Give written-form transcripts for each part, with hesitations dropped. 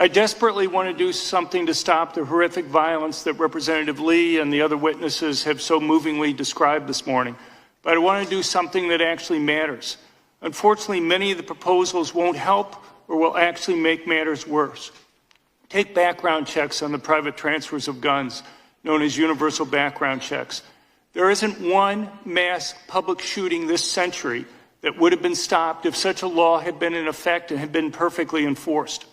I desperately want to do something to stop the horrific violence that Representative Lee and the other witnesses have so movingly described this morning. But I want to do something that actually matters. Unfortunately, many of the proposals won't help or will actually make matters worse. Take background checks on the private transfers of guns, known as universal background checks. There isn't one mass public shooting this century that would have been stopped if such a law had been in effect and had been perfectly enforced.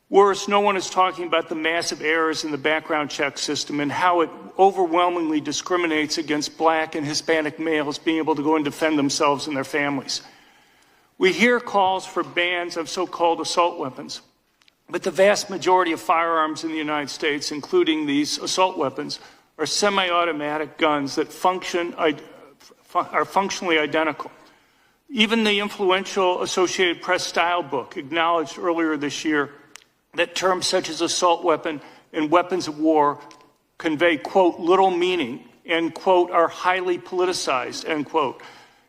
Worse, no one is talking about the massive errors in the background check system and how it overwhelmingly discriminates against Black and Hispanic males being able to go and defend themselves and their families. We hear calls for bans of so-called assault weapons, but the vast majority of firearms in the United States, including these assault weapons, are semi-automatic guns that are functionally identical. Even the influential Associated Press style book acknowledged earlier this year that terms such as assault weapon and weapons of war convey, quote, little meaning and, quote, are highly politicized, end quote.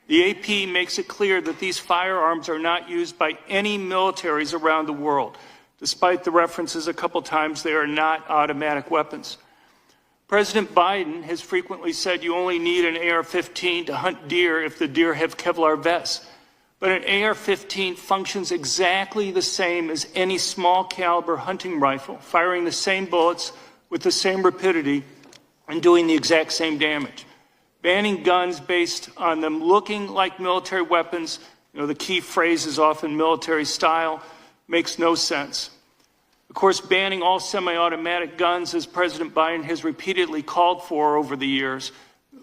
The AP makes it clear that these firearms are not used by any militaries around the world. Despite the references a couple times, they are not automatic weapons. President Biden has frequently said you only need an AR-15 to hunt deer if the deer have Kevlar vests. But an AR-15 functions exactly the same as any small caliber hunting rifle, firing the same bullets with the same rapidity and doing the exact same damage. Banning guns based on them looking like military weapons, the key phrase is often military style, makes no sense. Of course, banning all semi-automatic guns, as President Biden has repeatedly called for over the years,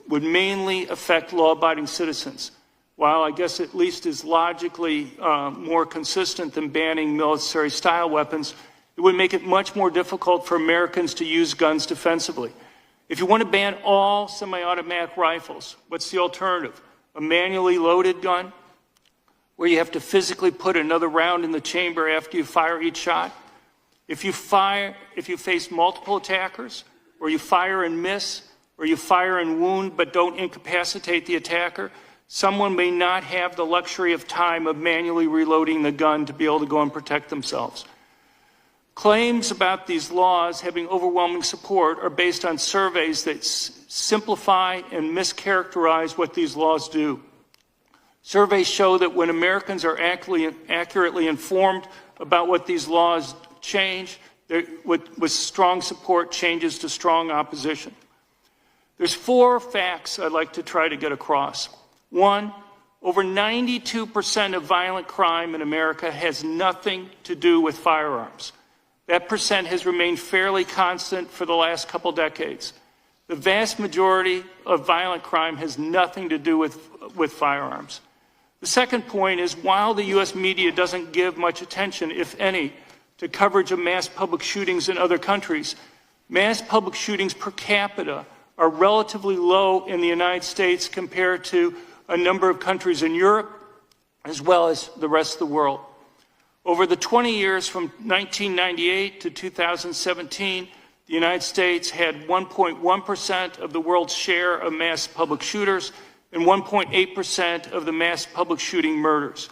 would mainly affect law-abiding citizens. While I guess at least is logically more consistent than banning military-style weapons, it would make it much more difficult for Americans to use guns defensively. If you want to ban all semi-automatic rifles, what's the alternative? A manually loaded gun, where you have to physically put another round in the chamber after you fire each shot? If you face multiple attackers, or you fire and miss, or you fire and wound but don't incapacitate the attacker, someone may not have the luxury of time of manually reloading the gun to be able to go and protect themselves. Claims about these laws having overwhelming support are based on surveys that simplify and mischaracterize what these laws do. Surveys show that when Americans are accurately informed about what these laws change, with strong support changes to strong opposition. There's 4 facts I'd like to try to get across. 1, over 92% of violent crime in America has nothing to do with firearms. That percent has remained fairly constant for the last couple decades. The vast majority of violent crime has nothing to do with firearms. The second point is, while the U.S. media doesn't give much attention, if any, to coverage of mass public shootings in other countries, mass public shootings per capita are relatively low in the United States compared to a number of countries in Europe, as well as the rest of the world. Over the 20 years from 1998 to 2017, the United States had 1.1% of the world's share of mass public shooters and 1.8% of the mass public shooting murders.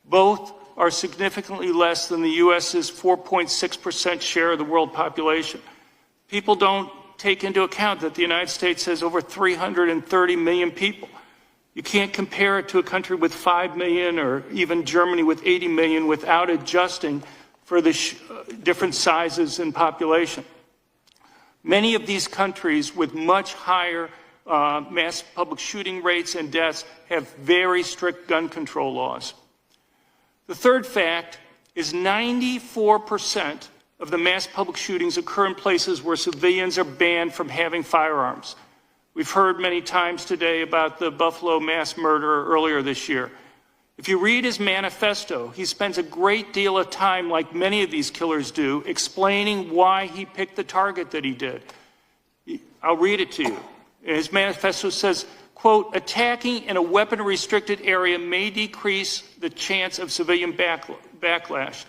Both are significantly less than the U.S.'s 4.6% share of the world population. People don't take into account that the United States has over 330 million people. You can't compare it to a country with 5 million or even Germany with 80 million without adjusting for the different sizes in population. Many of these countries with much higher mass public shooting rates and deaths have very strict gun control laws. The third fact is 94% of the mass public shootings occur in places where civilians are banned from having firearms. We've heard many times today about the Buffalo mass murderer earlier this year. If you read his manifesto, he spends a great deal of time, like many of these killers do, explaining why he picked the target that he did. I'll read it to you. His manifesto says, quote, attacking in a weapon-restricted area may decrease the chance of civilian backlash.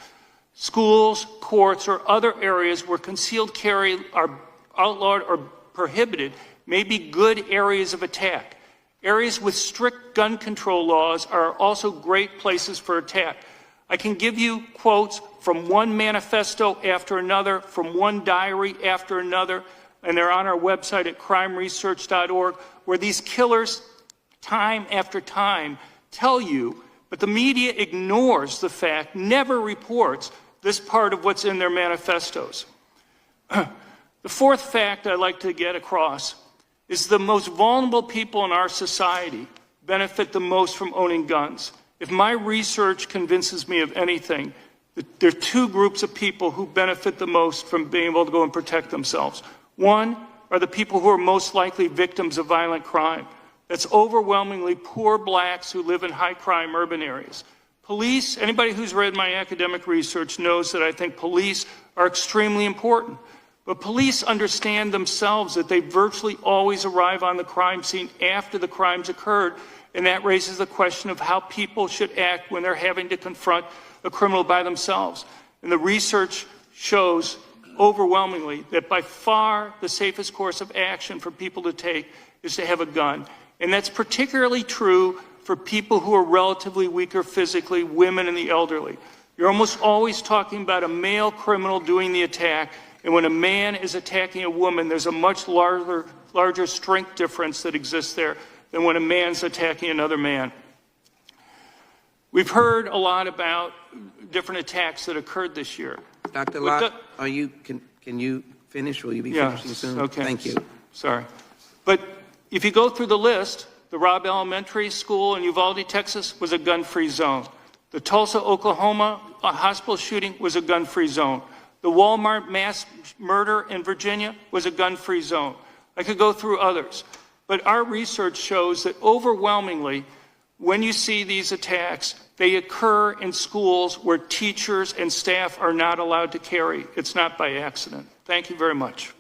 Schools, courts, or other areas where concealed carry are outlawed or prohibited may be good areas of attack. Areas with strict gun control laws are also great places for attack. I can give you quotes from one manifesto after another, from one diary after another, and they're on our website at crimeresearch.org, where these killers, time after time, tell you, but the media ignores the fact, never reports this part of what's in their manifestos. The fourth fact I'd like to get across is the most vulnerable people in our society benefit the most from owning guns. If my research convinces me of anything, there are two groups of people who benefit the most from being able to go and protect themselves. One are the people who are most likely victims of violent crime. That's overwhelmingly poor blacks who live in high-crime urban areas. Police, anybody who's read my academic research knows that I think police are extremely important. But police understand themselves that they virtually always arrive on the crime scene after the crime's occurred, and that raises the question of how people should act when they're having to confront a criminal by themselves. And the research shows overwhelmingly that by far the safest course of action for people to take is to have a gun. And that's particularly true for people who are relatively weaker physically, women and the elderly. You're almost always talking about a male criminal doing the attack, and when a man is attacking a woman, there's a much larger strength difference that exists there than when a man's attacking another man. We've heard a lot about different attacks that occurred this year. Dr. Locke, can you finish? Will you be finishing soon? Okay. Thank you. Sorry. But if you go through the list, the Robb Elementary School in Uvalde, Texas was a gun-free zone. The Tulsa, Oklahoma hospital shooting was a gun-free zone. The Walmart mass murder in Virginia was a gun-free zone. I could go through others. But our research shows that overwhelmingly, when you see these attacks, they occur in schools where teachers and staff are not allowed to carry. It's not by accident. Thank you very much.